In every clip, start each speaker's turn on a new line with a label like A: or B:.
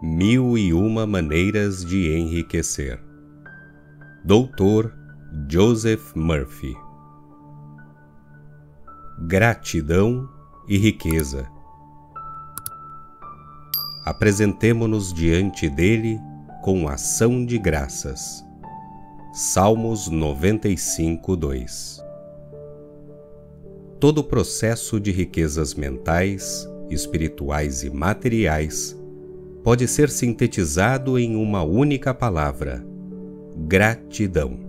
A: 1001 maneiras de enriquecer. Dr. Joseph Murphy. Gratidão e riqueza. Apresentemo-nos diante dele com ação de graças. Salmos 95, 2. Todo o processo de riquezas mentais, espirituais e materiais pode ser sintetizado em uma única palavra: gratidão.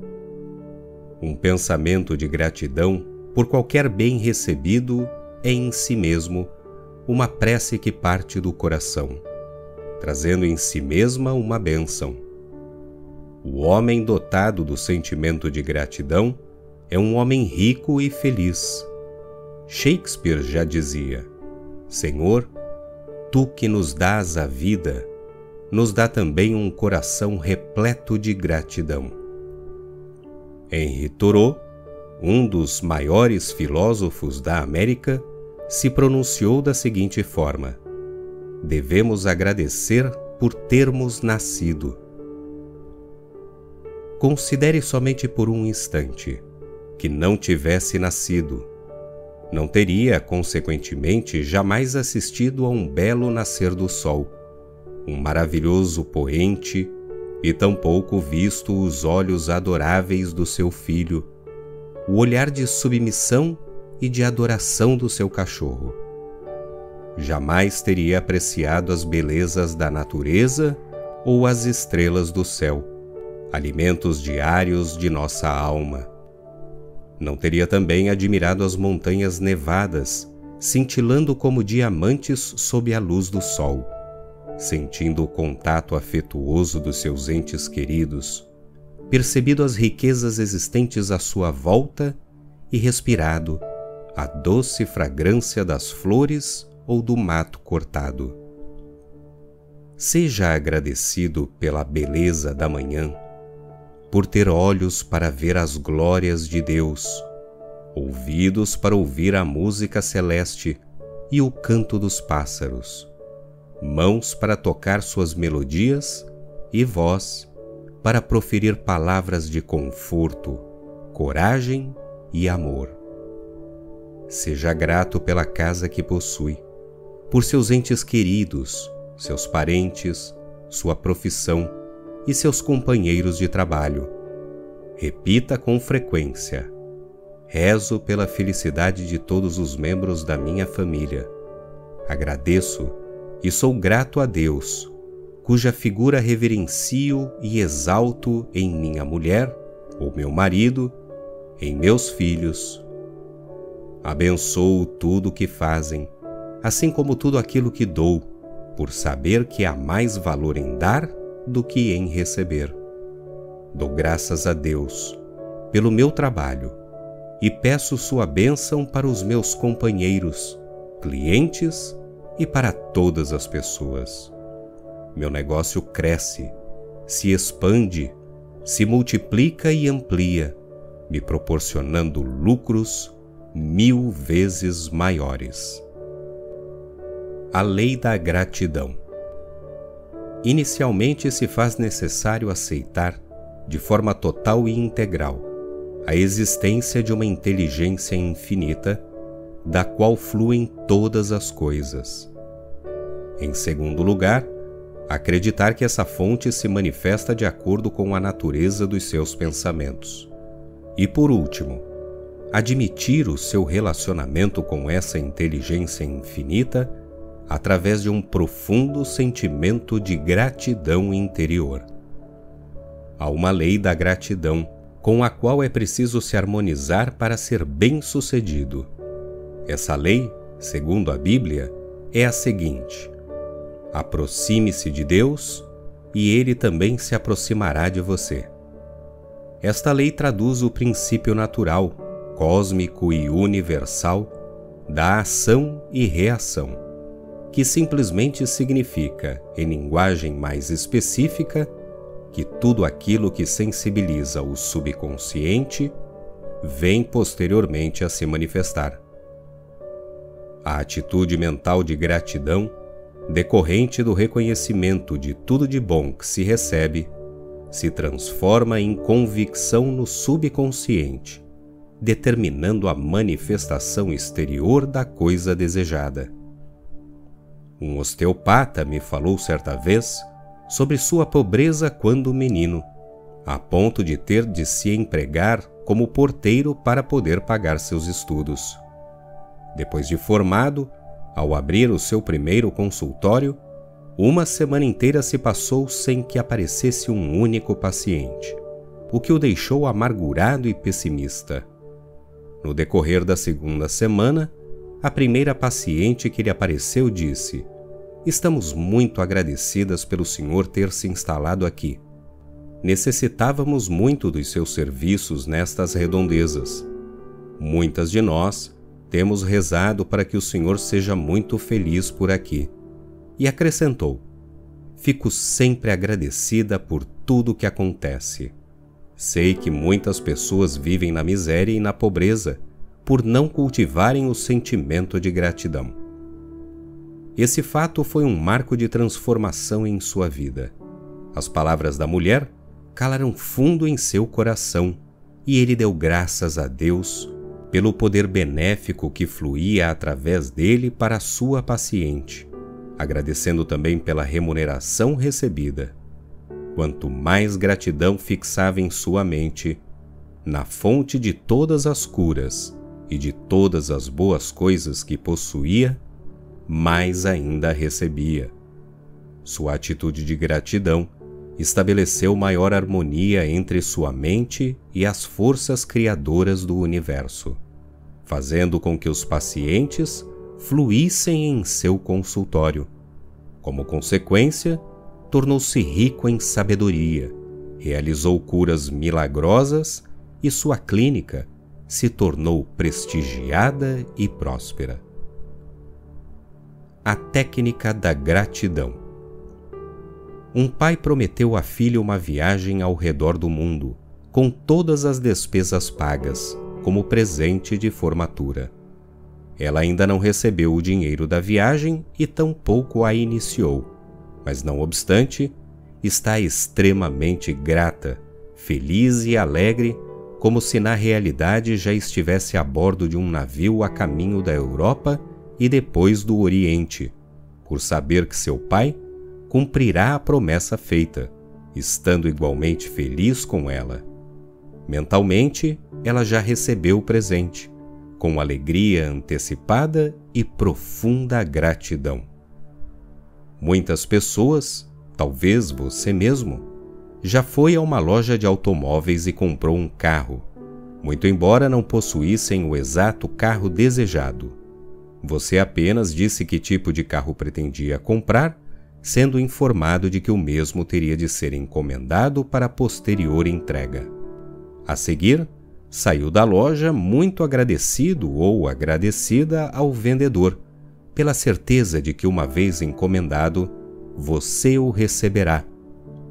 A: Um pensamento de gratidão por qualquer bem recebido é em si mesmo uma prece que parte do coração, trazendo em si mesma uma bênção. O homem dotado do sentimento de gratidão é um homem rico e feliz. Shakespeare já dizia: Senhor, Tu que nos dás a vida, nos dá também um coração repleto de gratidão. Henri Thoreau, um dos maiores filósofos da América, se pronunciou da seguinte forma: devemos agradecer por termos nascido. Considere somente por um instante que não tivesse nascido. Não teria, consequentemente, jamais assistido a um belo nascer do sol, um maravilhoso poente, e tampouco visto os olhos adoráveis do seu filho, o olhar de submissão e de adoração do seu cachorro. Jamais teria apreciado as belezas da natureza ou as estrelas do céu, alimentos diários de nossa alma. Não teria também admirado as montanhas nevadas, cintilando como diamantes sob a luz do sol, sentindo o contato afetuoso dos seus entes queridos, percebido as riquezas existentes à sua volta e respirado a doce fragrância das flores ou do mato cortado. Seja agradecido pela beleza da manhã, por ter olhos para ver as glórias de Deus, ouvidos para ouvir a música celeste e o canto dos pássaros, mãos para tocar suas melodias e voz para proferir palavras de conforto, coragem e amor. Seja grato pela casa que possui, por seus entes queridos, seus parentes, sua profissão e seus companheiros de trabalho. Repita com frequência: rezo pela felicidade de todos os membros da minha família. Agradeço e sou grato a Deus, cuja figura reverencio e exalto em minha mulher ou meu marido, em meus filhos. Abençoo tudo o que fazem, assim como tudo aquilo que dou, por saber que há mais valor em dar do que em receber. Dou graças a Deus pelo meu trabalho e peço sua bênção para os meus companheiros, clientes e para todas as pessoas. Meu negócio cresce, se expande, se multiplica e amplia, me proporcionando lucros 1000 vezes maiores. A lei da gratidão. Inicialmente se faz necessário aceitar, de forma total e integral, a existência de uma inteligência infinita, da qual fluem todas as coisas. Em segundo lugar, acreditar que essa fonte se manifesta de acordo com a natureza dos seus pensamentos. E por último, admitir o seu relacionamento com essa inteligência infinita através de um profundo sentimento de gratidão interior. Há uma lei da gratidão com a qual é preciso se harmonizar para ser bem-sucedido. Essa lei, segundo a Bíblia, é a seguinte: aproxime-se de Deus e Ele também se aproximará de você. Esta lei traduz o princípio natural, cósmico e universal da ação e reação, que simplesmente significa, em linguagem mais específica, que tudo aquilo que sensibiliza o subconsciente vem posteriormente a se manifestar. A atitude mental de gratidão decorrente do reconhecimento de tudo de bom que se recebe, se transforma em convicção no subconsciente, determinando a manifestação exterior da coisa desejada. Um osteopata me falou certa vez sobre sua pobreza quando menino, a ponto de ter de se empregar como porteiro para poder pagar seus estudos. Depois de formado, ao abrir o seu primeiro consultório, uma semana inteira se passou sem que aparecesse um único paciente, o que o deixou amargurado e pessimista. No decorrer da segunda semana, a primeira paciente que lhe apareceu disse: "Estamos muito agradecidas pelo senhor ter se instalado aqui. Necessitávamos muito dos seus serviços nestas redondezas. Muitas de nós temos rezado para que o senhor seja muito feliz por aqui." E acrescentou: "Fico sempre agradecida por tudo que acontece. Sei que muitas pessoas vivem na miséria e na pobreza por não cultivarem o sentimento de gratidão." Esse fato foi um marco de transformação em sua vida. As palavras da mulher calaram fundo em seu coração e ele deu graças a Deus pelo poder benéfico que fluía através dele para a sua paciente, agradecendo também pela remuneração recebida. Quanto mais gratidão fixava em sua mente, na fonte de todas as curas e de todas as boas coisas que possuía, mais ainda recebia. Sua atitude de gratidão estabeleceu maior harmonia entre sua mente e as forças criadoras do universo, fazendo com que os pacientes fluíssem em seu consultório. Como consequência, tornou-se rico em sabedoria, realizou curas milagrosas e sua clínica se tornou prestigiada e próspera. A técnica da gratidão. Um pai prometeu à filha uma viagem ao redor do mundo, com todas as despesas pagas, como presente de formatura. Ela ainda não recebeu o dinheiro da viagem e tampouco a iniciou, mas não obstante, está extremamente grata, feliz e alegre, como se na realidade já estivesse a bordo de um navio a caminho da Europa e depois do Oriente, por saber que seu pai cumprirá a promessa feita, estando igualmente feliz com ela. Mentalmente, ela já recebeu o presente, com alegria antecipada e profunda gratidão. Muitas pessoas, talvez você mesmo, já foi a uma loja de automóveis e comprou um carro, muito embora não possuíssem o exato carro desejado. Você apenas disse que tipo de carro pretendia comprar, sendo informado de que o mesmo teria de ser encomendado para posterior entrega. A seguir, saiu da loja muito agradecido ou agradecida ao vendedor, pela certeza de que uma vez encomendado, você o receberá,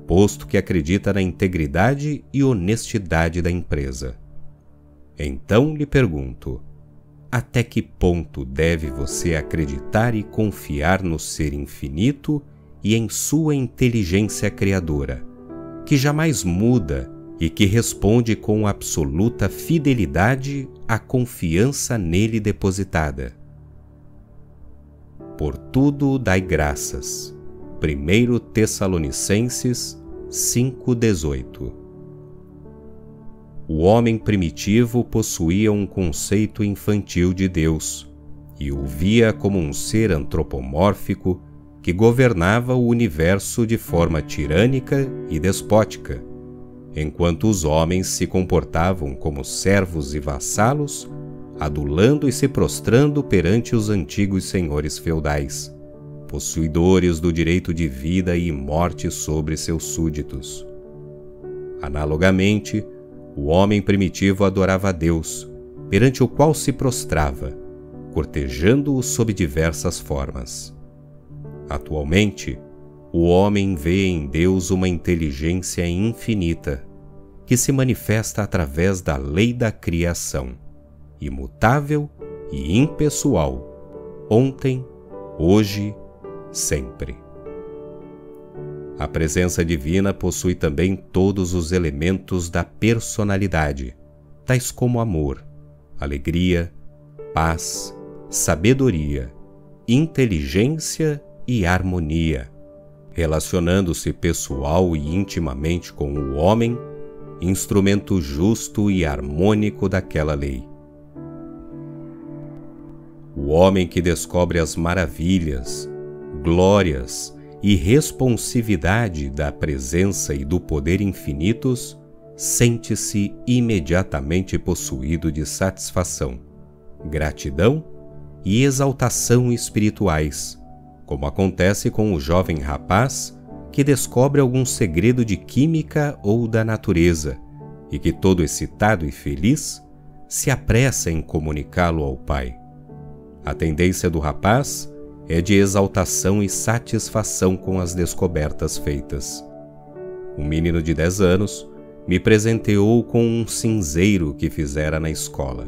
A: posto que acredita na integridade e honestidade da empresa. Então lhe pergunto: até que ponto deve você acreditar e confiar no ser infinito e em sua inteligência criadora, que jamais muda e que responde com absoluta fidelidade à confiança nele depositada? Por tudo dai graças. 1 Tessalonicenses 5,18. O homem primitivo possuía um conceito infantil de Deus e o via como um ser antropomórfico que governava o universo de forma tirânica e despótica, enquanto os homens se comportavam como servos e vassalos, adulando e se prostrando perante os antigos senhores feudais, possuidores do direito de vida e morte sobre seus súditos. Analogamente, o homem primitivo adorava a Deus, perante o qual se prostrava, cortejando-o sob diversas formas. Atualmente, o homem vê em Deus uma inteligência infinita, que se manifesta através da lei da criação, imutável e impessoal, ontem, hoje sempre. A presença divina possui também todos os elementos da personalidade, tais como amor, alegria, paz, sabedoria, inteligência e harmonia, relacionando-se pessoal e intimamente com o homem, instrumento justo e harmônico daquela lei. O homem que descobre as maravilhas, glórias e responsividade da presença e do poder infinitos sente-se imediatamente possuído de satisfação, gratidão e exaltação espirituais, como acontece com o jovem rapaz que descobre algum segredo de química ou da natureza e que, todo excitado e feliz, se apressa em comunicá-lo ao pai. A tendência do rapaz é de exaltação e satisfação com as descobertas feitas. Um menino de 10 anos me presenteou com um cinzeiro que fizera na escola.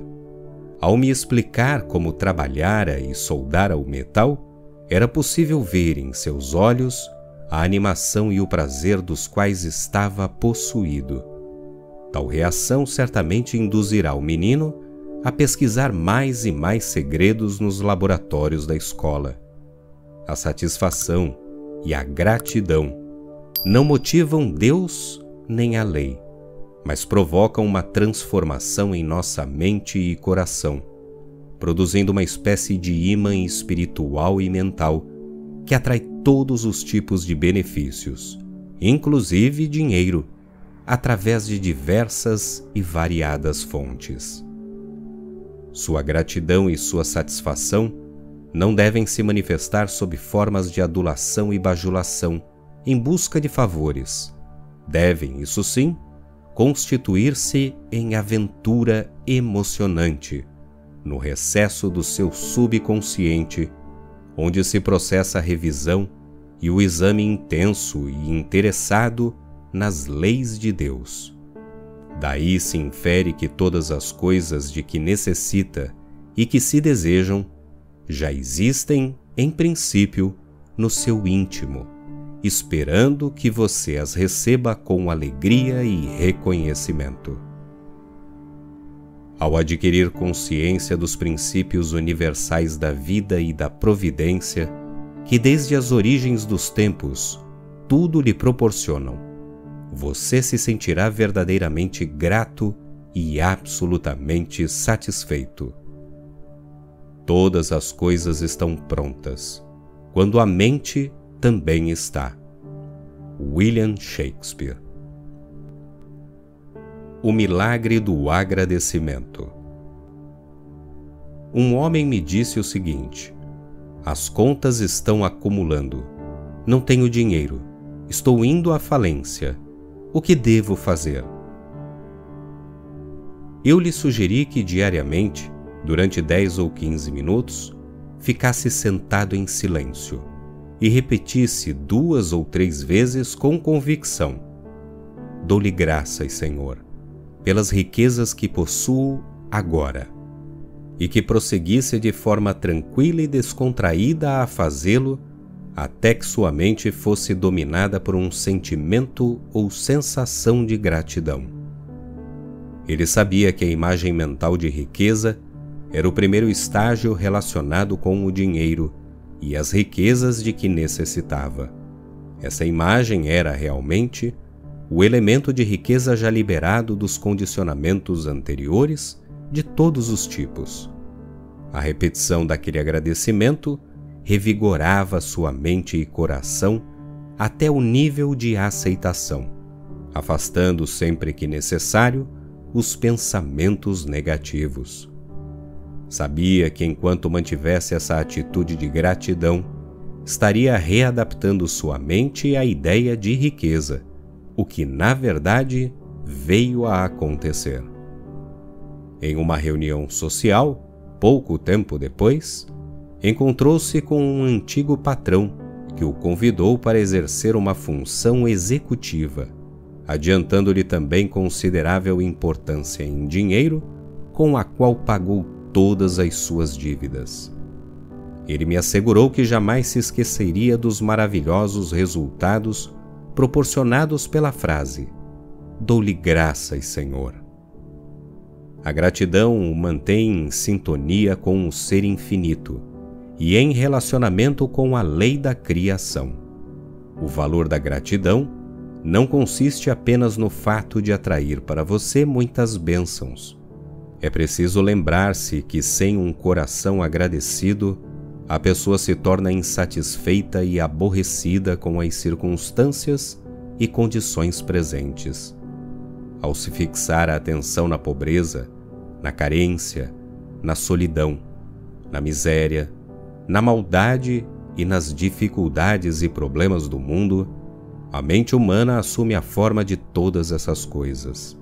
A: Ao me explicar como trabalhara e soldara o metal, era possível ver em seus olhos a animação e o prazer dos quais estava possuído. Tal reação certamente induzirá o menino a pesquisar mais e mais segredos nos laboratórios da escola. A satisfação e a gratidão não motivam Deus nem a lei, mas provocam uma transformação em nossa mente e coração, produzindo uma espécie de ímã espiritual e mental que atrai todos os tipos de benefícios, inclusive dinheiro, através de diversas e variadas fontes. Sua gratidão e sua satisfação não devem se manifestar sob formas de adulação e bajulação em busca de favores. Devem, isso sim, constituir-se em aventura emocionante, no recesso do seu subconsciente, onde se processa a revisão e o exame intenso e interessado nas leis de Deus. Daí se infere que todas as coisas de que necessita e que se desejam já existem, em princípio, no seu íntimo, esperando que você as receba com alegria e reconhecimento. Ao adquirir consciência dos princípios universais da vida e da providência, que desde as origens dos tempos tudo lhe proporcionam, você se sentirá verdadeiramente grato e absolutamente satisfeito. Todas as coisas estão prontas, quando a mente também está. William Shakespeare. O milagre do agradecimento. Um homem me disse o seguinte: as contas estão acumulando. Não tenho dinheiro. Estou indo à falência. O que devo fazer? Eu lhe sugeri que diariamente, durante 10 ou 15 minutos, ficasse sentado em silêncio e repetisse 2 ou 3 vezes com convicção: dou-lhe graças, Senhor, pelas riquezas que possuo agora, e que prosseguisse de forma tranquila e descontraída a fazê-lo, até que sua mente fosse dominada por um sentimento ou sensação de gratidão. Ele sabia que a imagem mental de riqueza era o primeiro estágio relacionado com o dinheiro e as riquezas de que necessitava. Essa imagem era realmente o elemento de riqueza já liberado dos condicionamentos anteriores de todos os tipos. A repetição daquele agradecimento revigorava sua mente e coração até o nível de aceitação, afastando sempre que necessário os pensamentos negativos. Sabia que enquanto mantivesse essa atitude de gratidão, estaria readaptando sua mente à ideia de riqueza, o que na verdade veio a acontecer. Em uma reunião social, pouco tempo depois, encontrou-se com um antigo patrão que o convidou para exercer uma função executiva, adiantando-lhe também considerável importância em dinheiro, com a qual pagou todas as suas dívidas. Ele me assegurou que jamais se esqueceria dos maravilhosos resultados proporcionados pela frase: "Dou-lhe graças, Senhor". A gratidão o mantém em sintonia com o ser infinito e em relacionamento com a lei da criação. O valor da gratidão não consiste apenas no fato de atrair para você muitas bênçãos. É preciso lembrar-se que sem um coração agradecido, a pessoa se torna insatisfeita e aborrecida com as circunstâncias e condições presentes. Ao se fixar a atenção na pobreza, na carência, na solidão, na miséria, na maldade e nas dificuldades e problemas do mundo, a mente humana assume a forma de todas essas coisas,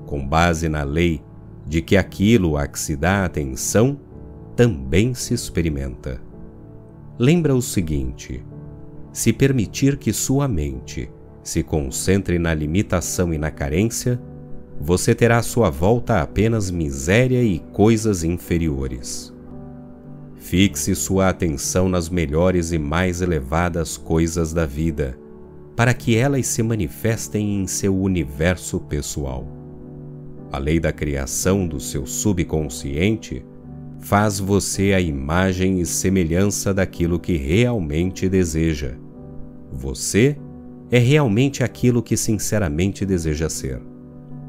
A: com base na lei de que aquilo a que se dá atenção também se experimenta. Lembra o seguinte: se permitir que sua mente se concentre na limitação e na carência, você terá à sua volta apenas miséria e coisas inferiores. Fixe sua atenção nas melhores e mais elevadas coisas da vida, para que elas se manifestem em seu universo pessoal. A lei da criação do seu subconsciente faz você a imagem e semelhança daquilo que realmente deseja. Você é realmente aquilo que sinceramente deseja ser.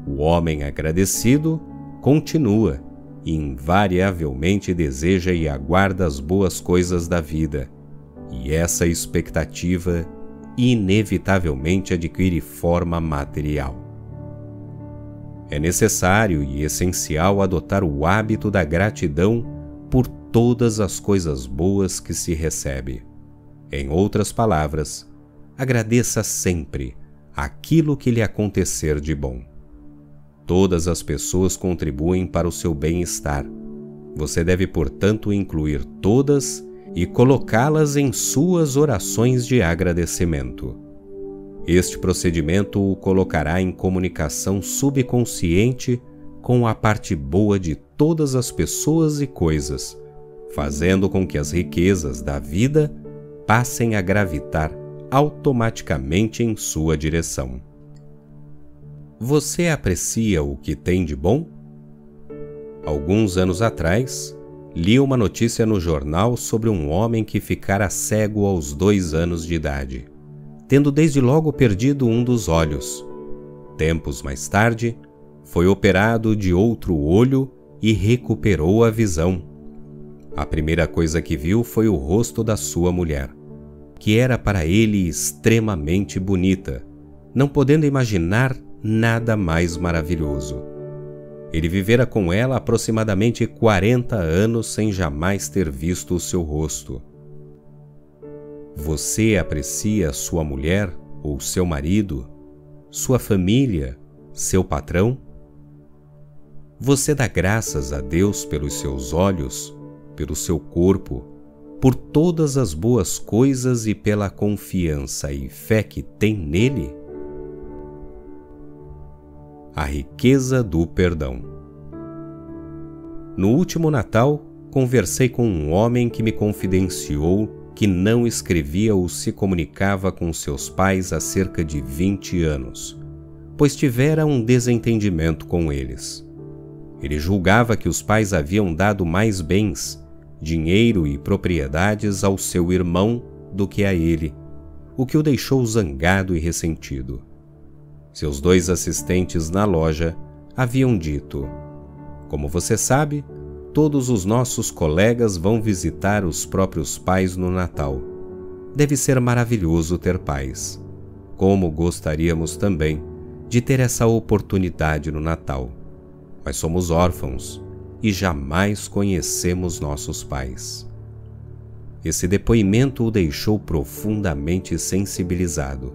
A: O homem agradecido continua e invariavelmente deseja e aguarda as boas coisas da vida, e essa expectativa inevitavelmente adquire forma material. É necessário e essencial adotar o hábito da gratidão por todas as coisas boas que se recebe. Em outras palavras, agradeça sempre aquilo que lhe acontecer de bom. Todas as pessoas contribuem para o seu bem-estar. Você deve, portanto, incluir todas e colocá-las em suas orações de agradecimento. Este procedimento o colocará em comunicação subconsciente com a parte boa de todas as pessoas e coisas, fazendo com que as riquezas da vida passem a gravitar automaticamente em sua direção. Você aprecia o que tem de bom? Alguns anos atrás, li uma notícia no jornal sobre um homem que ficara cego aos 2 anos de idade, tendo desde logo perdido um dos olhos. Tempos mais tarde, foi operado de outro olho e recuperou a visão. A primeira coisa que viu foi o rosto da sua mulher, que era para ele extremamente bonita, não podendo imaginar nada mais maravilhoso. Ele vivera com ela aproximadamente 40 anos sem jamais ter visto o seu rosto. Você aprecia sua mulher ou seu marido, sua família, seu patrão? Você dá graças a Deus pelos seus olhos, pelo seu corpo, por todas as boas coisas e pela confiança e fé que tem nele? A riqueza do perdão. No último Natal, conversei com um homem que me confidenciou que não escrevia ou se comunicava com seus pais há cerca de 20 anos, pois tivera um desentendimento com eles. Ele julgava que os pais haviam dado mais bens, dinheiro e propriedades ao seu irmão do que a ele, o que o deixou zangado e ressentido. Seus 2 assistentes na loja haviam dito: "Como você sabe, todos os nossos colegas vão visitar os próprios pais no Natal. Deve ser maravilhoso ter pais. Como gostaríamos também de ter essa oportunidade no Natal. Mas somos órfãos e jamais conhecemos nossos pais." Esse depoimento o deixou profundamente sensibilizado.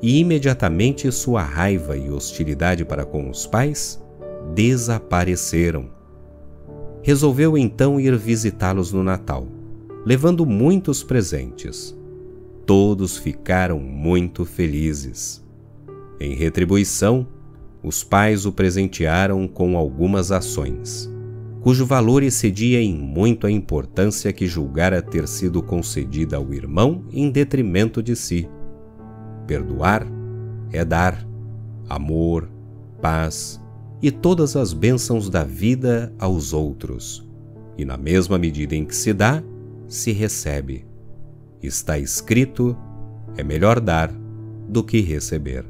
A: E imediatamente sua raiva e hostilidade para com os pais desapareceram. Resolveu então ir visitá-los no Natal, levando muitos presentes. Todos ficaram muito felizes. Em retribuição, os pais o presentearam com algumas ações. cujo valor excedia em muito a importância que julgara ter sido concedida ao irmão em detrimento de si. Perdoar é dar amor, paz e todas as bênçãos da vida aos outros, e na mesma medida em que se dá, se recebe. Está escrito: é melhor dar do que receber.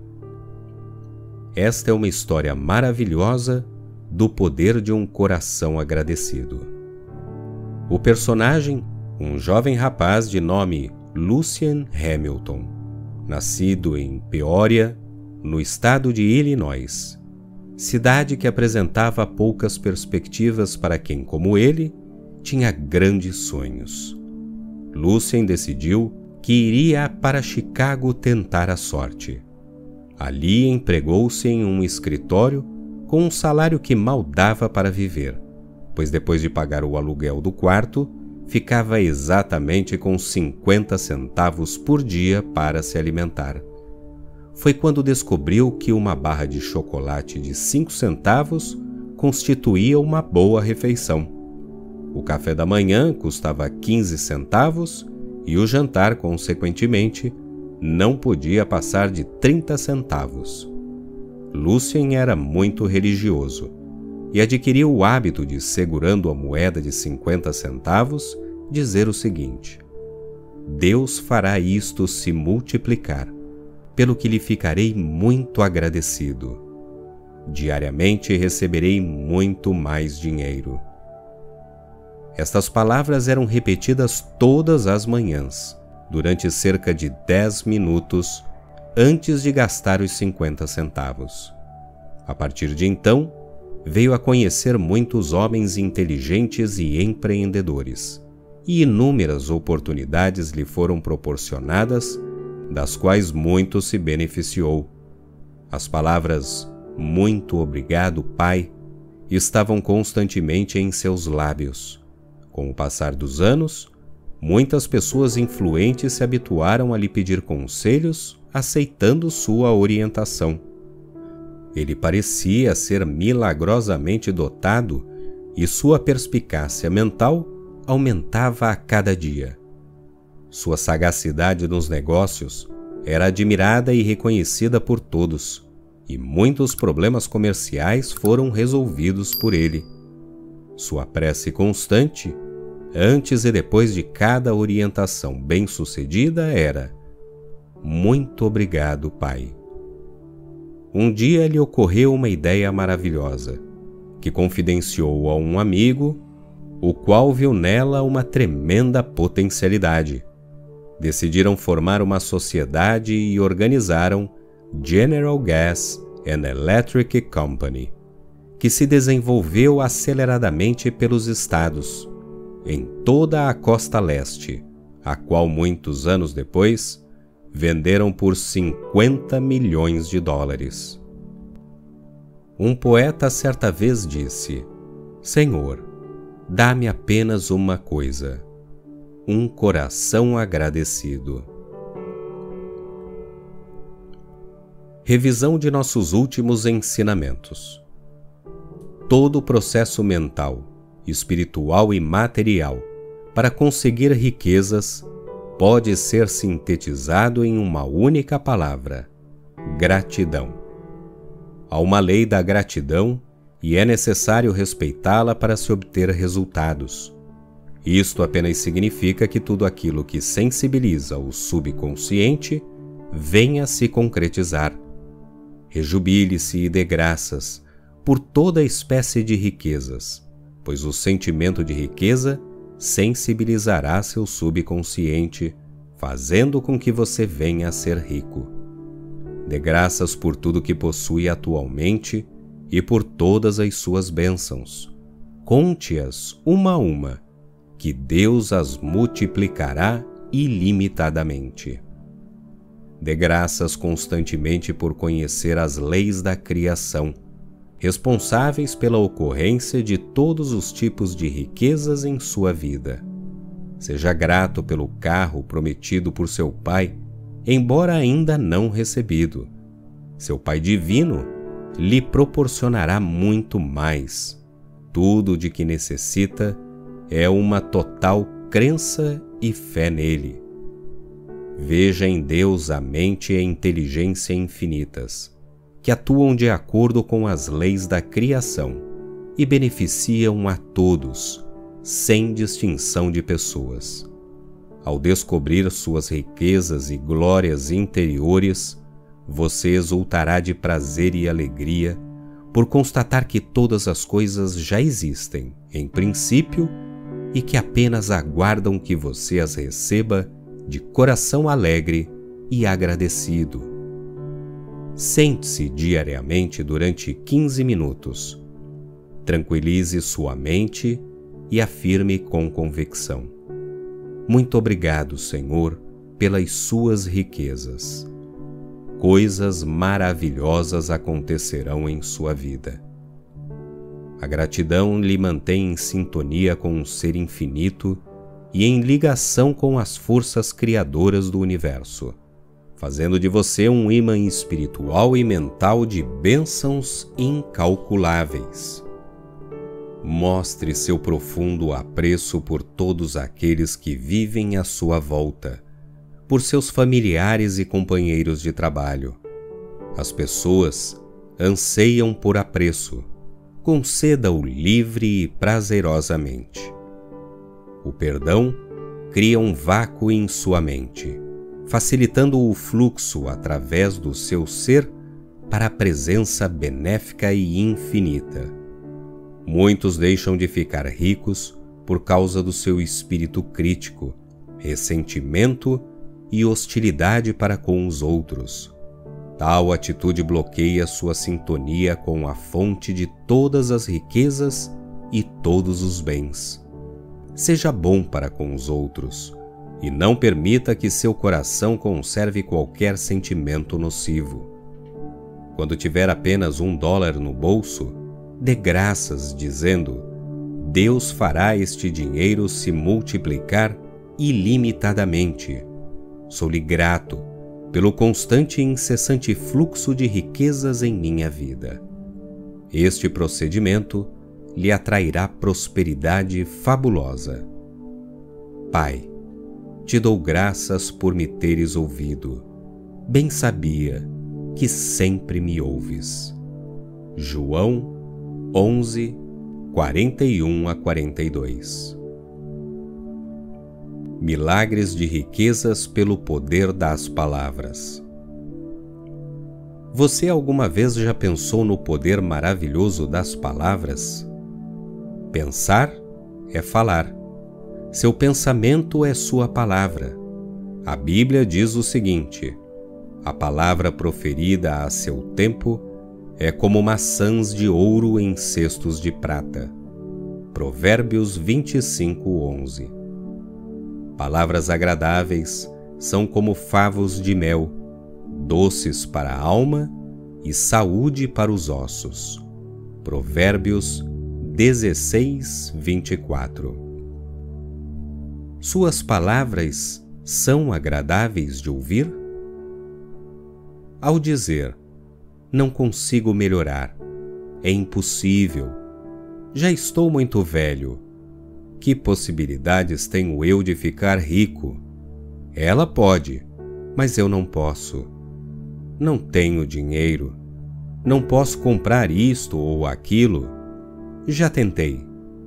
A: Esta é uma história maravilhosa do poder de um coração agradecido. O personagem, um jovem rapaz de nome Lucien Hamilton, nascido em Peoria, no estado de Illinois, cidade que apresentava poucas perspectivas para quem, como ele, tinha grandes sonhos. Lucien decidiu que iria para Chicago tentar a sorte. Ali empregou-se em um escritório com um salário que mal dava para viver, pois depois de pagar o aluguel do quarto, ficava exatamente com 50 centavos por dia para se alimentar. Foi quando descobriu que uma barra de chocolate de 5 centavos constituía uma boa refeição. O café da manhã custava 15 centavos e o jantar, consequentemente, não podia passar de 30 centavos. Lucien era muito religioso e adquiriu o hábito de, segurando a moeda de 50 centavos, dizer o seguinte: Deus fará isto se multiplicar, pelo que lhe ficarei muito agradecido. Diariamente receberei muito mais dinheiro. Estas palavras eram repetidas todas as manhãs, durante cerca de 10 minutos, antes de gastar os 50 centavos. A partir de então, veio a conhecer muitos homens inteligentes e empreendedores, e inúmeras oportunidades lhe foram proporcionadas, das quais muito se beneficiou. As palavras "muito obrigado, Pai" estavam constantemente em seus lábios. Com o passar dos anos, muitas pessoas influentes se habituaram a lhe pedir conselhos, aceitando sua orientação. Ele parecia ser milagrosamente dotado e sua perspicácia mental aumentava a cada dia. Sua sagacidade nos negócios era admirada e reconhecida por todos, e muitos problemas comerciais foram resolvidos por ele. Sua prece constante, antes e depois de cada orientação bem-sucedida, era: muito obrigado, Pai. Um dia lhe ocorreu uma ideia maravilhosa, que confidenciou a um amigo, o qual viu nela uma tremenda potencialidade. Decidiram formar uma sociedade e organizaram General Gas and Electric Company, que se desenvolveu aceleradamente pelos estados, em toda a costa leste, a qual muitos anos depois venderam por 50 milhões de dólares. Um poeta certa vez disse: Senhor, dá-me apenas uma coisa, um coração agradecido. Revisão de nossos últimos ensinamentos. Todo o processo mental, espiritual e material para conseguir riquezas pode ser sintetizado em uma única palavra: gratidão. Há uma lei da gratidão e é necessário respeitá-la para se obter resultados. Isto apenas significa que tudo aquilo que sensibiliza o subconsciente venha a se concretizar. Rejubile-se e dê graças por toda espécie de riquezas, pois o sentimento de riqueza sensibilizará seu subconsciente, fazendo com que você venha a ser rico. Dê graças por tudo que possui atualmente e por todas as suas bênçãos. Conte-as uma a uma, que Deus as multiplicará ilimitadamente. Dê graças constantemente por conhecer as leis da criação, responsáveis pela ocorrência de todos os tipos de riquezas em sua vida. Seja grato pelo carro prometido por seu Pai, embora ainda não recebido. Seu Pai Divino lhe proporcionará muito mais. tudo de que necessita é uma total crença e fé nele. Veja em Deus a mente e a inteligência infinitas, que atuam de acordo com as leis da criação e beneficiam a todos, sem distinção de pessoas. Ao descobrir suas riquezas e glórias interiores, você exultará de prazer e alegria por constatar que todas as coisas já existem, em princípio, e que apenas aguardam que você as receba de coração alegre e agradecido. Sente-se diariamente durante 15 minutos. Tranquilize sua mente e afirme com convicção: muito obrigado, Senhor, pelas suas riquezas. Coisas maravilhosas acontecerão em sua vida. A gratidão lhe mantém em sintonia com um ser infinito e em ligação com as forças criadoras do universo, fazendo de você um imã espiritual e mental de bênçãos incalculáveis. Mostre seu profundo apreço por todos aqueles que vivem à sua volta, por seus familiares e companheiros de trabalho. As pessoas anseiam por apreço. Conceda-o livre e prazerosamente. O perdão cria um vácuo em sua mente, facilitando o fluxo através do seu ser para a presença benéfica e infinita. Muitos deixam de ficar ricos por causa do seu espírito crítico, ressentimento e hostilidade para com os outros. Tal atitude bloqueia sua sintonia com a fonte de todas as riquezas e todos os bens. Seja bom para com os outros e não permita que seu coração conserve qualquer sentimento nocivo. Quando tiver apenas $1 no bolso, dê graças dizendo: Deus fará este dinheiro se multiplicar ilimitadamente. Sou-lhe grato pelo constante e incessante fluxo de riquezas em minha vida. Este procedimento lhe atrairá prosperidade fabulosa. Pai, te dou graças por me teres ouvido. Bem sabia que sempre me ouves. João 11, 41 a 42. Milagres de riquezas pelo poder das palavras. Você alguma vez já pensou no poder maravilhoso das palavras? Pensar é falar. Seu pensamento é sua palavra. A Bíblia diz o seguinte: a palavra proferida a seu tempo é como maçãs de ouro em cestos de prata. Provérbios 25:11. Palavras agradáveis são como favos de mel, doces para a alma e saúde para os ossos. Provérbios 16:24. Suas palavras são agradáveis de ouvir? Ao dizer: não consigo melhorar, é impossível, já estou muito velho, que possibilidades tenho eu de ficar rico? Ela pode, mas eu não posso. Não tenho dinheiro. Não posso comprar isto ou aquilo. Já tentei,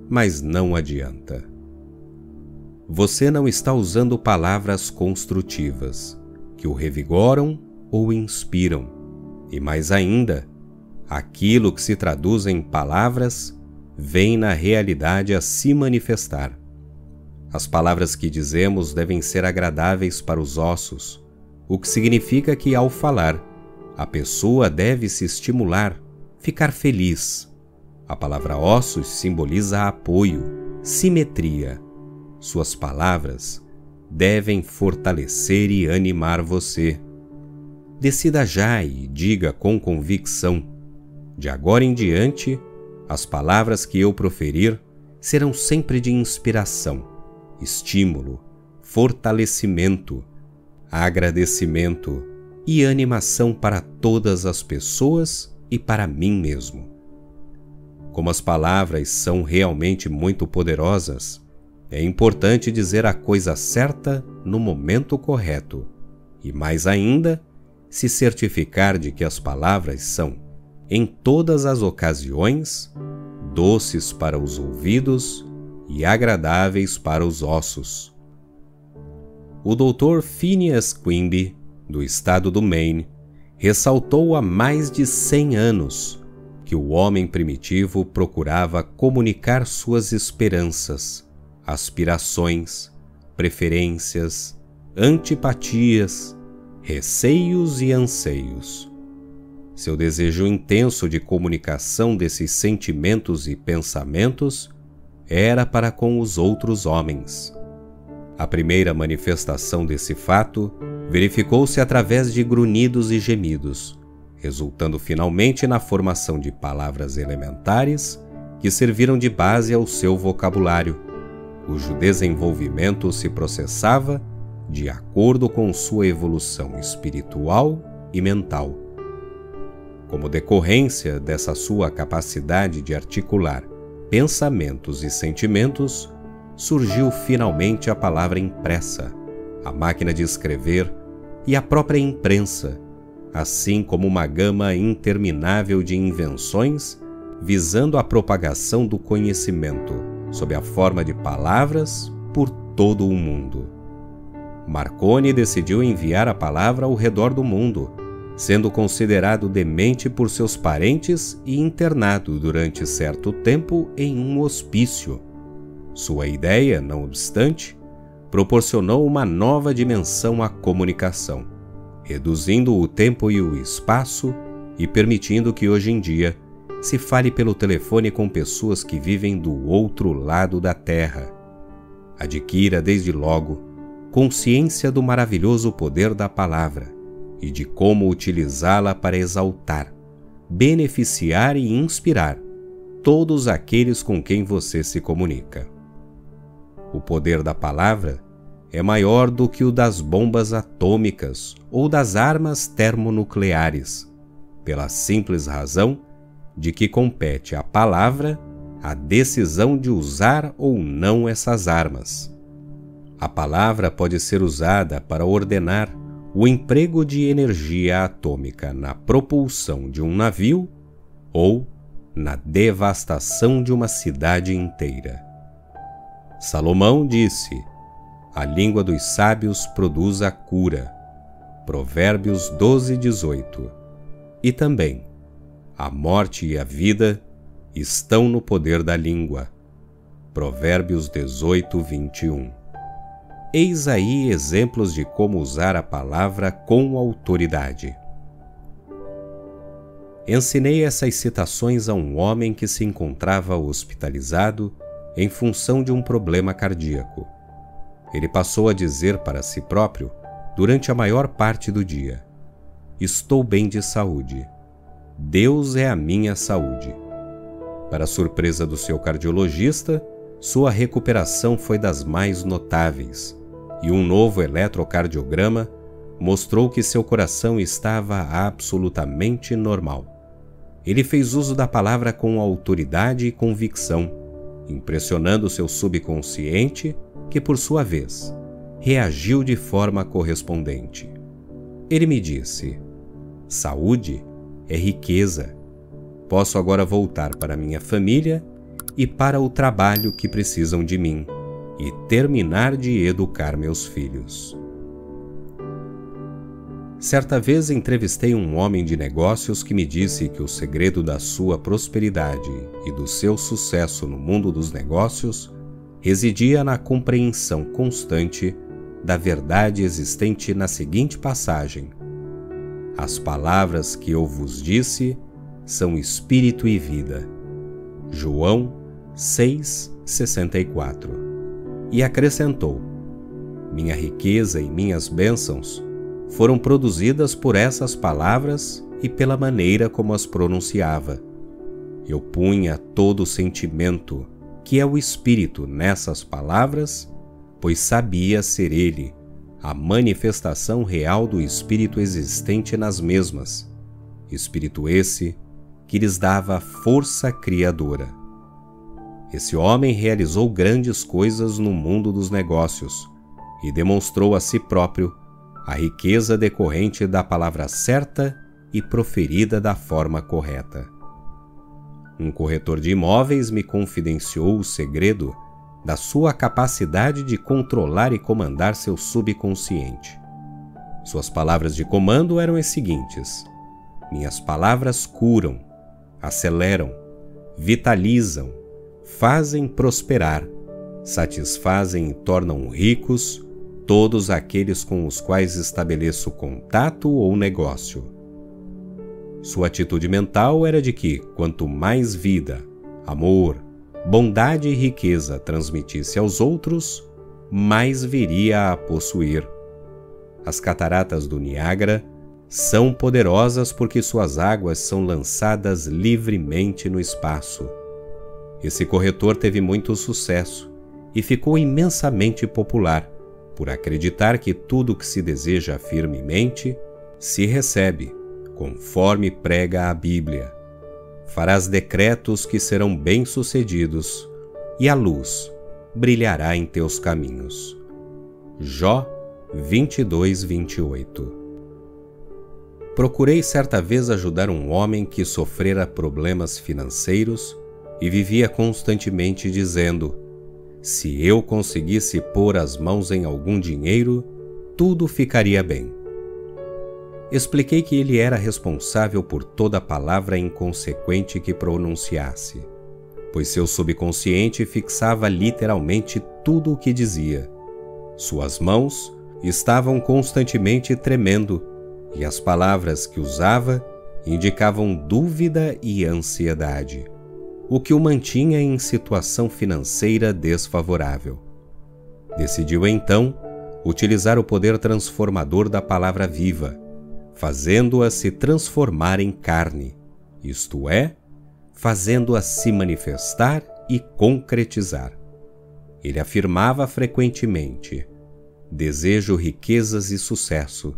A: mas não adianta. Você não está usando palavras construtivas, que o revigoram ou inspiram. E mais ainda, aquilo que se traduz em palavras vem na realidade a se manifestar. As palavras que dizemos devem ser agradáveis para os ossos, o que significa que, ao falar, a pessoa deve se estimular, ficar feliz. A palavra ossos simboliza apoio, simetria. Suas palavras devem fortalecer e animar você. Decida já e diga com convicção: de agora em diante, as palavras que eu proferir serão sempre de inspiração, estímulo, fortalecimento, agradecimento e animação para todas as pessoas e para mim mesmo. Como as palavras são realmente muito poderosas, é importante dizer a coisa certa no momento correto e, mais ainda, se certificar de que as palavras são, em todas as ocasiões, doces para os ouvidos e agradáveis para os ossos. O Dr. Phineas Quimby, do estado do Maine, ressaltou há mais de 100 anos que o homem primitivo procurava comunicar suas esperanças, aspirações, preferências, antipatias, receios e anseios. Seu desejo intenso de comunicação desses sentimentos e pensamentos era para com os outros homens. A primeira manifestação desse fato verificou-se através de grunhidos e gemidos, resultando finalmente na formação de palavras elementares que serviram de base ao seu vocabulário, cujo desenvolvimento se processava de acordo com sua evolução espiritual e mental. Como decorrência dessa sua capacidade de articular pensamentos e sentimentos, surgiu finalmente a palavra impressa, a máquina de escrever e a própria imprensa, assim como uma gama interminável de invenções visando a propagação do conhecimento sob a forma de palavras por todo o mundo. Marconi decidiu enviar a palavra ao redor do mundo, sendo considerado demente por seus parentes e internado durante certo tempo em um hospício. Sua ideia, não obstante, proporcionou uma nova dimensão à comunicação, reduzindo o tempo e o espaço e permitindo que hoje em dia se fale pelo telefone com pessoas que vivem do outro lado da Terra. Adquira, desde logo, consciência do maravilhoso poder da palavra e de como utilizá-la para exaltar, beneficiar e inspirar todos aqueles com quem você se comunica. O poder da palavra é maior do que o das bombas atômicas ou das armas termonucleares, pela simples razão de que compete à palavra a decisão de usar ou não essas armas. A palavra pode ser usada para ordenar o emprego de energia atômica na propulsão de um navio ou na devastação de uma cidade inteira. Salomão disse: "A língua dos sábios produz a cura." Provérbios 12:18. E também: "A morte e a vida estão no poder da língua." Provérbios 18:21. Eis aí exemplos de como usar a palavra com autoridade. Ensinei essas citações a um homem que se encontrava hospitalizado em função de um problema cardíaco. Ele passou a dizer para si próprio, durante a maior parte do dia: "Estou bem de saúde. Deus é a minha saúde." Para surpresa do seu cardiologista, sua recuperação foi das mais notáveis, e um novo eletrocardiograma mostrou que seu coração estava absolutamente normal. Ele fez uso da palavra com autoridade e convicção, impressionando seu subconsciente, que, por sua vez, reagiu de forma correspondente. Ele me disse: "Saúde é riqueza. Posso agora voltar para minha família e para o trabalho que precisam de mim e terminar de educar meus filhos." Certa vez entrevistei um homem de negócios que me disse que o segredo da sua prosperidade e do seu sucesso no mundo dos negócios residia na compreensão constante da verdade existente na seguinte passagem: "As palavras que eu vos disse são espírito e vida." João 6:64. E acrescentou: "Minha riqueza e minhas bênçãos foram produzidas por essas palavras e pela maneira como as pronunciava. Eu punha todo o sentimento, que é o espírito, nessas palavras, pois sabia ser ele a manifestação real do espírito existente nas mesmas, espírito esse que lhes dava força criadora. Esse homem realizou grandes coisas no mundo dos negócios e demonstrou a si próprio a riqueza decorrente da palavra certa e proferida da forma correta. Um corretor de imóveis me confidenciou o segredo da sua capacidade de controlar e comandar seu subconsciente. Suas palavras de comando eram as seguintes: minhas palavras curam, aceleram, vitalizam, fazem prosperar, satisfazem e tornam ricos todos aqueles com os quais estabeleço contato ou negócio. Sua atitude mental era de que, quanto mais vida, amor, bondade e riqueza transmitisse aos outros, mais viria a possuir. As cataratas do Niágara são poderosas porque suas águas são lançadas livremente no espaço. Esse corretor teve muito sucesso e ficou imensamente popular por acreditar que tudo o que se deseja firmemente se recebe, conforme prega a Bíblia. Farás decretos que serão bem-sucedidos e a luz brilhará em teus caminhos. Jó 22:28. Procurei certa vez ajudar um homem que sofrera problemas financeiros e vivia constantemente dizendo: se eu conseguisse pôr as mãos em algum dinheiro, tudo ficaria bem. Expliquei que ele era responsável por toda palavra inconsequente que pronunciasse, pois seu subconsciente fixava literalmente tudo o que dizia. Suas mãos estavam constantemente tremendo e as palavras que usava indicavam dúvida e ansiedade, o que o mantinha em situação financeira desfavorável. Decidiu então utilizar o poder transformador da palavra viva, fazendo-a se transformar em carne, isto é, fazendo-a se manifestar e concretizar. Ele afirmava frequentemente: desejo riquezas e sucesso,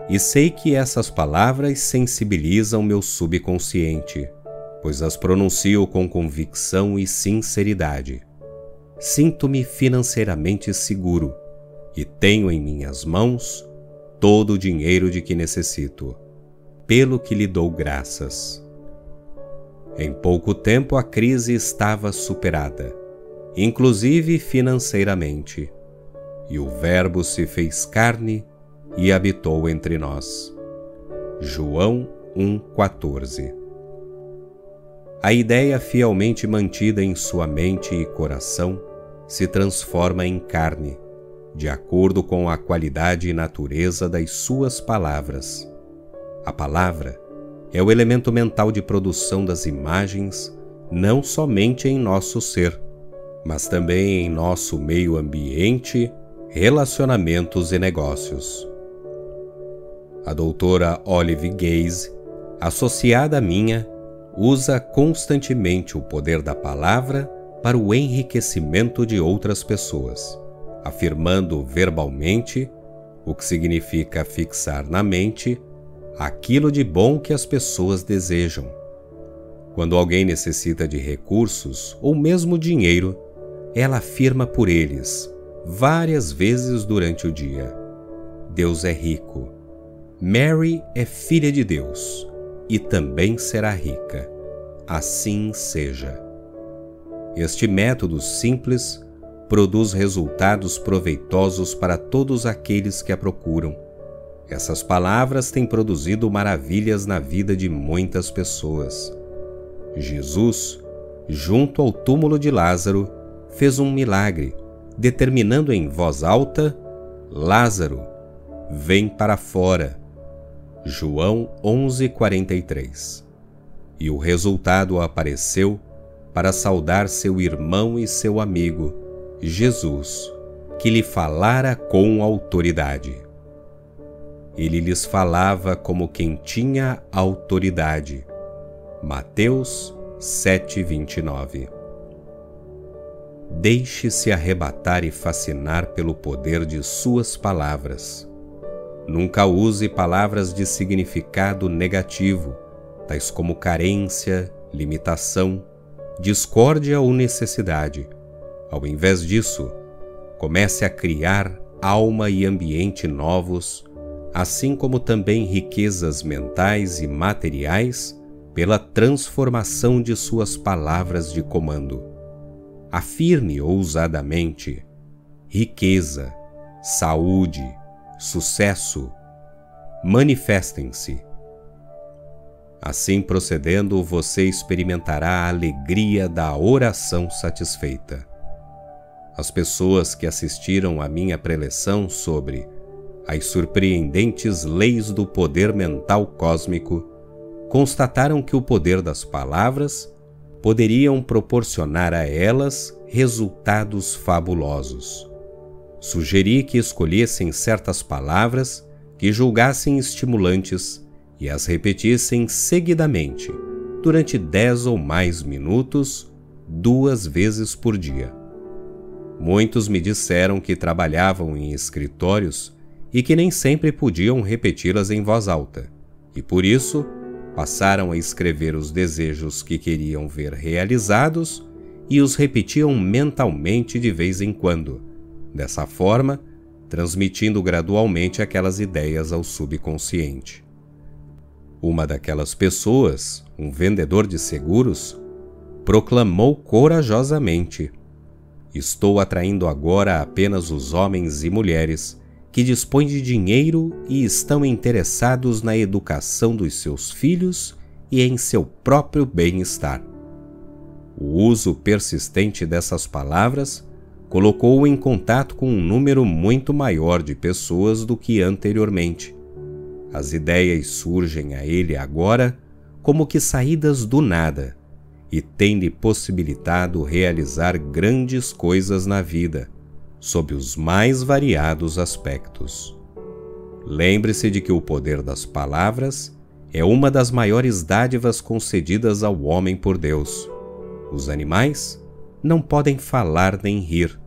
A: e sei que essas palavras sensibilizam meu subconsciente, pois as pronuncio com convicção e sinceridade. Sinto-me financeiramente seguro e tenho em minhas mãos todo o dinheiro de que necessito, pelo que lhe dou graças. Em pouco tempo a crise estava superada, inclusive financeiramente, e o Verbo se fez carne e habitou entre nós. João 1,14. A ideia fielmente mantida em sua mente e coração se transforma em carne, de acordo com a qualidade e natureza das suas palavras. A palavra é o elemento mental de produção das imagens, não somente em nosso ser, mas também em nosso meio ambiente, relacionamentos e negócios. A doutora Olive Gaze, associada à minha, usa constantemente o poder da palavra para o enriquecimento de outras pessoas, afirmando verbalmente, o que significa fixar na mente aquilo de bom que as pessoas desejam. Quando alguém necessita de recursos ou mesmo dinheiro, ela afirma por eles várias vezes durante o dia: Deus é rico. Mary é filha de Deus e também será rica. Assim seja. Este método simples produz resultados proveitosos para todos aqueles que a procuram. Essas palavras têm produzido maravilhas na vida de muitas pessoas. Jesus, junto ao túmulo de Lázaro, fez um milagre, determinando em voz alta: Lázaro, vem para fora. João 11:43. E o resultado apareceu para saudar seu irmão e seu amigo, Jesus, que lhe falara com autoridade. Ele lhes falava como quem tinha autoridade. Mateus 7:29. Deixe-se arrebatar e fascinar pelo poder de suas palavras. Nunca use palavras de significado negativo, tais como carência, limitação, discórdia ou necessidade. Ao invés disso, comece a criar alma e ambiente novos, assim como também riquezas mentais e materiais pela transformação de suas palavras de comando. Afirme ousadamente: riqueza, saúde, sucesso, manifestem-se. Assim procedendo, você experimentará a alegria da oração satisfeita. As pessoas que assistiram à minha preleção sobre as surpreendentes leis do poder mental cósmico constataram que o poder das palavras poderiam proporcionar a elas resultados fabulosos. Sugeri que escolhessem certas palavras que julgassem estimulantes e as repetissem seguidamente, durante 10 ou mais minutos, 2 vezes por dia. Muitos me disseram que trabalhavam em escritórios e que nem sempre podiam repeti-las em voz alta, e por isso passaram a escrever os desejos que queriam ver realizados e os repetiam mentalmente de vez em quando, dessa forma, transmitindo gradualmente aquelas ideias ao subconsciente. Uma daquelas pessoas, um vendedor de seguros, proclamou corajosamente: estou atraindo agora apenas os homens e mulheres que dispõem de dinheiro e estão interessados na educação dos seus filhos e em seu próprio bem-estar. O uso persistente dessas palavras colocou-o em contato com um número muito maior de pessoas do que anteriormente. As ideias surgem a ele agora como que saídas do nada e têm-lhe possibilitado realizar grandes coisas na vida, sob os mais variados aspectos. Lembre-se de que o poder das palavras é uma das maiores dádivas concedidas ao homem por Deus. Os animais não podem falar nem rir.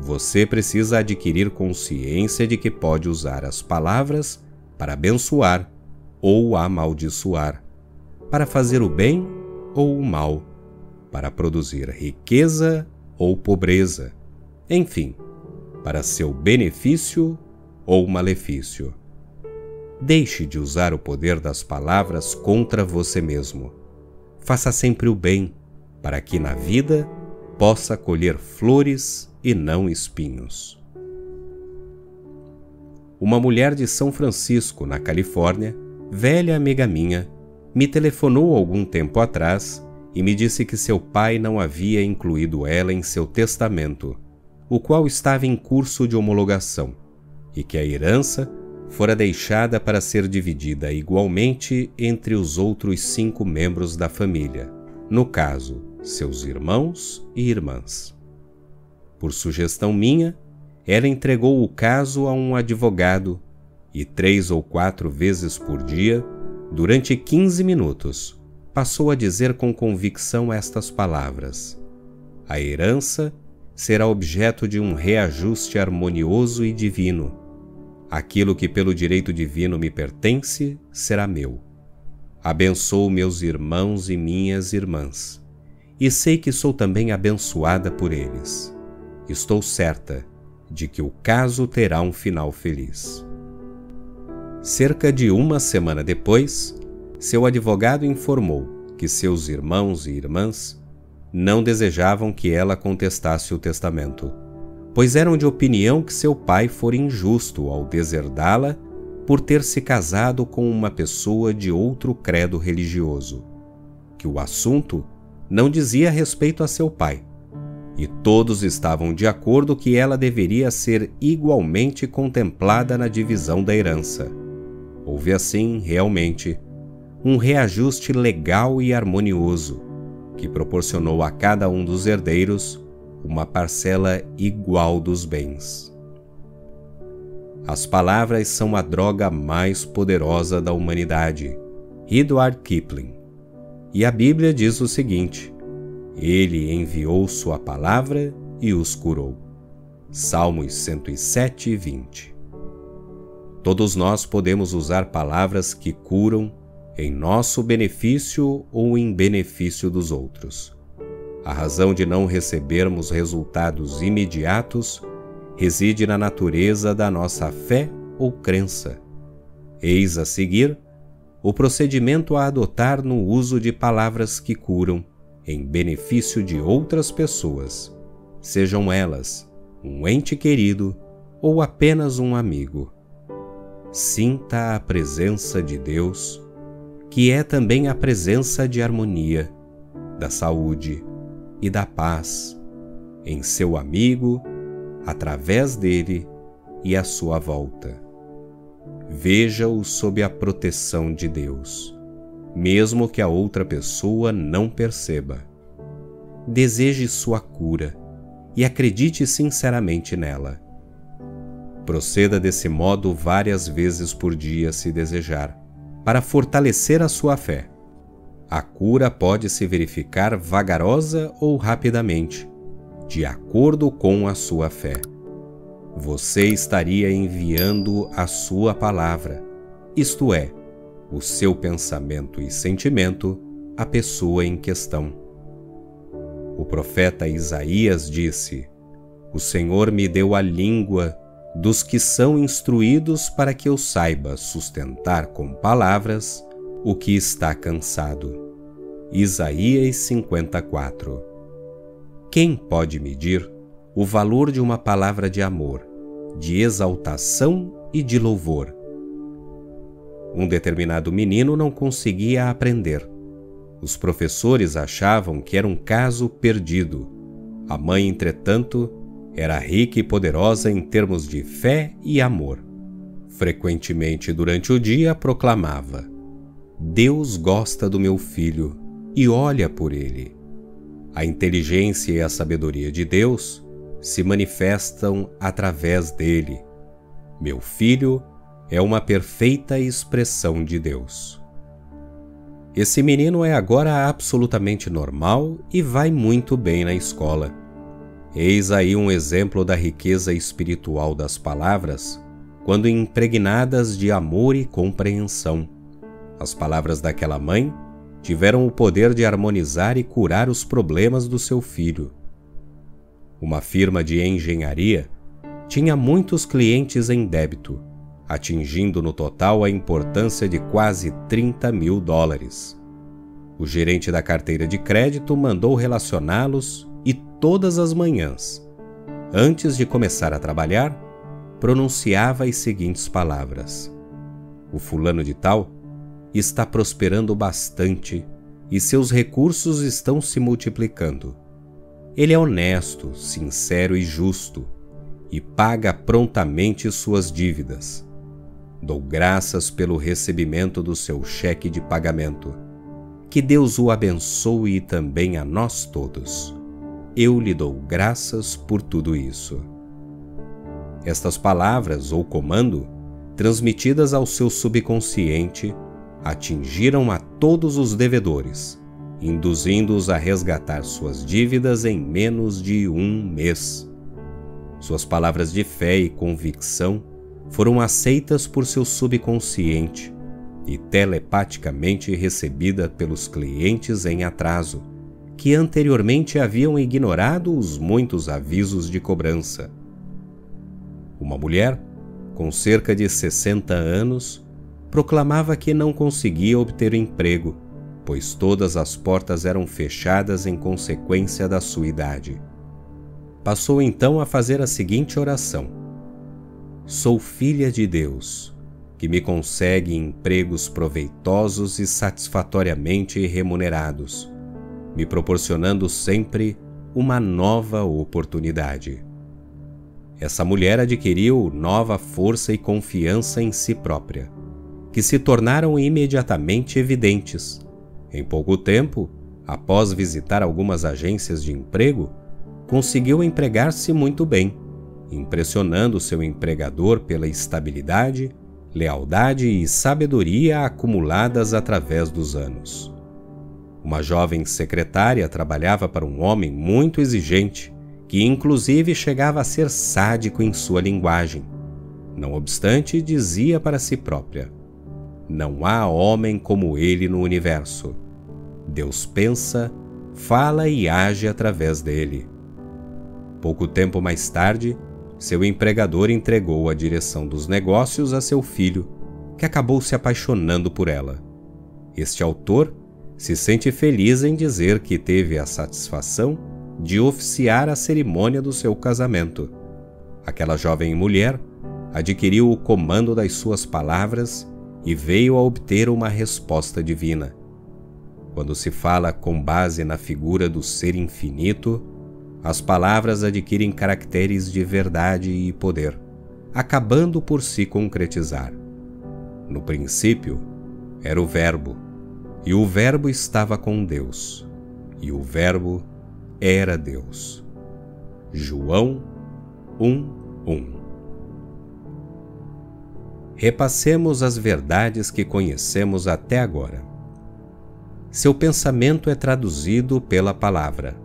A: Você precisa adquirir consciência de que pode usar as palavras para abençoar ou amaldiçoar, para fazer o bem ou o mal, para produzir riqueza ou pobreza, enfim, para seu benefício ou malefício. Deixe de usar o poder das palavras contra você mesmo. Faça sempre o bem, para que na vida possa colher flores e não espinhos. Uma mulher de São Francisco, na Califórnia, velha amiga minha, me telefonou algum tempo atrás e me disse que seu pai não havia incluído ela em seu testamento, o qual estava em curso de homologação, e que a herança fora deixada para ser dividida igualmente entre os outros 5 membros da família, no caso, seus irmãos e irmãs. Por sugestão minha, ela entregou o caso a um advogado e 3 ou 4 vezes por dia, durante 15 minutos, passou a dizer com convicção estas palavras: a herança será objeto de um reajuste harmonioso e divino. Aquilo que pelo direito divino me pertence será meu. Abençoo meus irmãos e minhas irmãs, e sei que sou também abençoada por eles. Estou certa de que o caso terá um final feliz. Cerca de 1 semana depois, seu advogado informou que seus irmãos e irmãs não desejavam que ela contestasse o testamento, pois eram de opinião que seu pai fora injusto ao deserdá-la por ter se casado com uma pessoa de outro credo religioso, que o assunto não dizia respeito a seu pai, e todos estavam de acordo que ela deveria ser igualmente contemplada na divisão da herança. Houve assim, realmente, um reajuste legal e harmonioso, que proporcionou a cada um dos herdeiros uma parcela igual dos bens. As palavras são a droga mais poderosa da humanidade, Rudyard Kipling. E a Bíblia diz o seguinte: Ele enviou sua palavra e os curou. Salmos 107 e 20. Todos nós podemos usar palavras que curam em nosso benefício ou em benefício dos outros. A razão de não recebermos resultados imediatos reside na natureza da nossa fé ou crença. Eis a seguir o procedimento a adotar no uso de palavras que curam em benefício de outras pessoas, sejam elas um ente querido ou apenas um amigo. Sinta a presença de Deus, que é também a presença de harmonia, da saúde e da paz em seu amigo, através dele e à sua volta. Veja-o sob a proteção de Deus, mesmo que a outra pessoa não perceba. Deseje sua cura e acredite sinceramente nela. Proceda desse modo várias vezes por dia, se desejar, para fortalecer a sua fé. A cura pode se verificar vagarosa ou rapidamente, de acordo com a sua fé. Você estaria enviando a sua palavra, isto é, o seu pensamento e sentimento, à pessoa em questão. O profeta Isaías disse: "O Senhor me deu a língua dos que são instruídos para que eu saiba sustentar com palavras o que está cansado." Isaías 54. Quem pode medir o valor de uma palavra de amor, de exaltação e de louvor? Um determinado menino não conseguia aprender. Os professores achavam que era um caso perdido. A mãe, entretanto, era rica e poderosa em termos de fé e amor. Frequentemente durante o dia proclamava: "Deus gosta do meu filho e olha por ele." A inteligência e a sabedoria de Deus se manifestam através dele. Meu filho é uma perfeita expressão de Deus. Esse menino é agora absolutamente normal e vai muito bem na escola. Eis aí um exemplo da riqueza espiritual das palavras, quando impregnadas de amor e compreensão. As palavras daquela mãe tiveram o poder de harmonizar e curar os problemas do seu filho. Uma firma de engenharia tinha muitos clientes em débito, atingindo no total a importância de quase $30.000. O gerente da carteira de crédito mandou relacioná-los e todas as manhãs, antes de começar a trabalhar, pronunciava as seguintes palavras: "O fulano de tal está prosperando bastante e seus recursos estão se multiplicando. Ele é honesto, sincero e justo e paga prontamente suas dívidas. Dou graças pelo recebimento do seu cheque de pagamento. Que Deus o abençoe e também a nós todos. Eu lhe dou graças por tudo isso." Estas palavras ou comando, transmitidas ao seu subconsciente, atingiram a todos os devedores, induzindo-os a resgatar suas dívidas em menos de um mês. Suas palavras de fé e convicção foram aceitas por seu subconsciente e telepaticamente recebidas pelos clientes em atraso, que anteriormente haviam ignorado os muitos avisos de cobrança. Uma mulher, com cerca de 60 anos, proclamava que não conseguia obter emprego, pois todas as portas eram fechadas em consequência da sua idade. Passou então a fazer a seguinte oração: "Sou filha de Deus, que me consegue empregos proveitosos e satisfatoriamente remunerados, me proporcionando sempre uma nova oportunidade." Essa mulher adquiriu nova força e confiança em si própria, que se tornaram imediatamente evidentes. Em pouco tempo, após visitar algumas agências de emprego, conseguiu empregar-se muito bem, impressionando seu empregador pela estabilidade, lealdade e sabedoria acumuladas através dos anos. Uma jovem secretária trabalhava para um homem muito exigente, que inclusive chegava a ser sádico em sua linguagem. Não obstante, dizia para si própria: Não há homem como ele no universo. Deus pensa, fala e age através dele. Pouco tempo mais tarde, seu empregador entregou a direção dos negócios a seu filho, que acabou se apaixonando por ela. Este autor se sente feliz em dizer que teve a satisfação de oficiar a cerimônia do seu casamento. Aquela jovem mulher adquiriu o comando das suas palavras e veio a obter uma resposta divina. Quando se fala com base na figura do Ser Infinito, as palavras adquirem caracteres de verdade e poder, acabando por se concretizar. No princípio, era o Verbo, e o Verbo estava com Deus, e o Verbo era Deus. João 1:1. Repassemos as verdades que conhecemos até agora. Seu pensamento é traduzido pela palavra.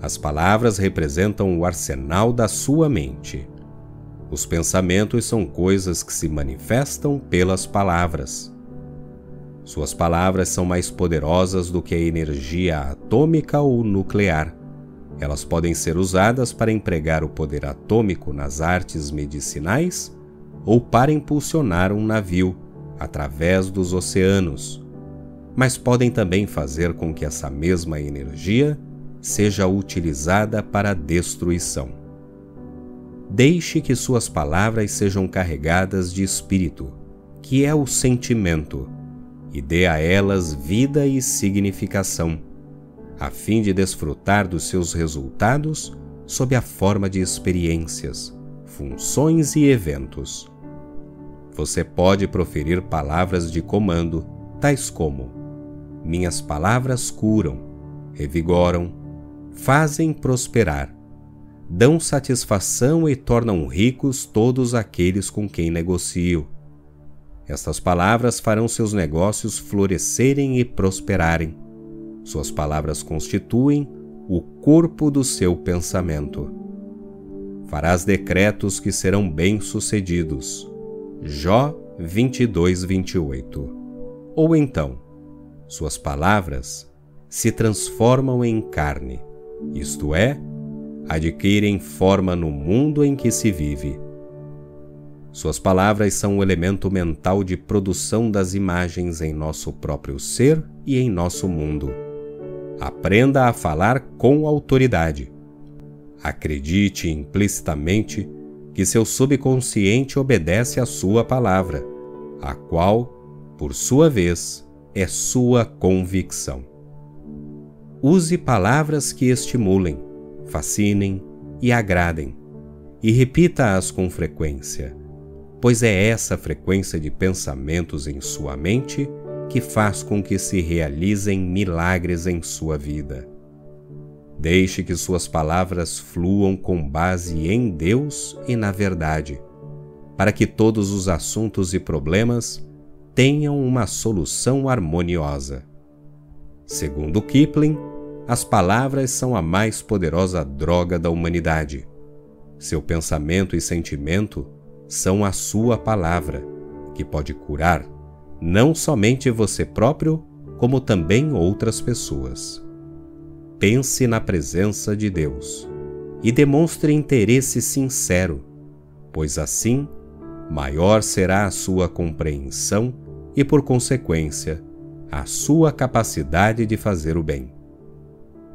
A: As palavras representam o arsenal da sua mente. Os pensamentos são coisas que se manifestam pelas palavras. Suas palavras são mais poderosas do que a energia atômica ou nuclear. Elas podem ser usadas para empregar o poder atômico nas artes medicinais ou para impulsionar um navio através dos oceanos, mas podem também fazer com que essa mesma energia seja utilizada para a destruição. Deixe que suas palavras sejam carregadas de espírito, que é o sentimento, e dê a elas vida e significação, a fim de desfrutar dos seus resultados sob a forma de experiências, funções e eventos. Você pode proferir palavras de comando, tais como: minhas palavras curam, revigoram, fazem prosperar, dão satisfação e tornam ricos todos aqueles com quem negocio. Estas palavras farão seus negócios florescerem e prosperarem. Suas palavras constituem o corpo do seu pensamento. Farás decretos que serão bem-sucedidos. Jó 22:28. Ou então, suas palavras se transformam em carne, isto é, adquirem forma no mundo em que se vive. Suas palavras são o elemento mental de produção das imagens em nosso próprio ser e em nosso mundo. Aprenda a falar com autoridade. Acredite implicitamente que seu subconsciente obedece à sua palavra, a qual, por sua vez, é sua convicção. Use palavras que estimulem, fascinem e agradem, e repita-as com frequência, pois é essa frequência de pensamentos em sua mente que faz com que se realizem milagres em sua vida. Deixe que suas palavras fluam com base em Deus e na verdade, para que todos os assuntos e problemas tenham uma solução harmoniosa. Segundo Kipling, as palavras são a mais poderosa droga da humanidade. Seu pensamento e sentimento são a sua palavra, que pode curar não somente você próprio, como também outras pessoas. Pense na presença de Deus e demonstre interesse sincero, pois assim maior será a sua compreensão e, por consequência, a sua capacidade de fazer o bem.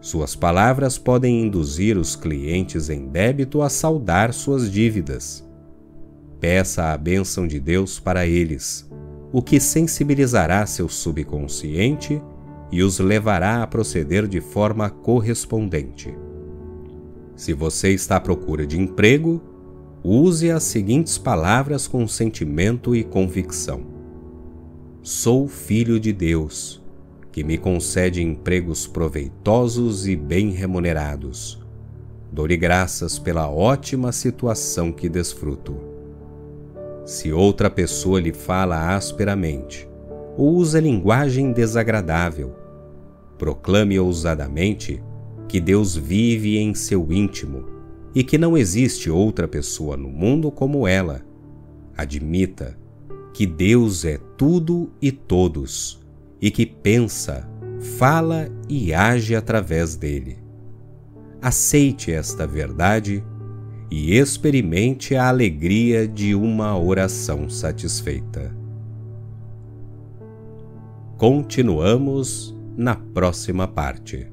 A: Suas palavras podem induzir os clientes em débito a saldar suas dívidas. Peça a bênção de Deus para eles, o que sensibilizará seu subconsciente e os levará a proceder de forma correspondente. Se você está à procura de emprego, use as seguintes palavras com sentimento e convicção: sou filho de Deus, que me concede empregos proveitosos e bem remunerados. Dou-lhe graças pela ótima situação que desfruto. Se outra pessoa lhe fala asperamente ou usa linguagem desagradável, proclame ousadamente que Deus vive em seu íntimo e que não existe outra pessoa no mundo como ela. Admita que Deus é tudo e todos, e que pensa, fala e age através dele. Aceite esta verdade e experimente a alegria de uma oração satisfeita. Continuamos na próxima parte.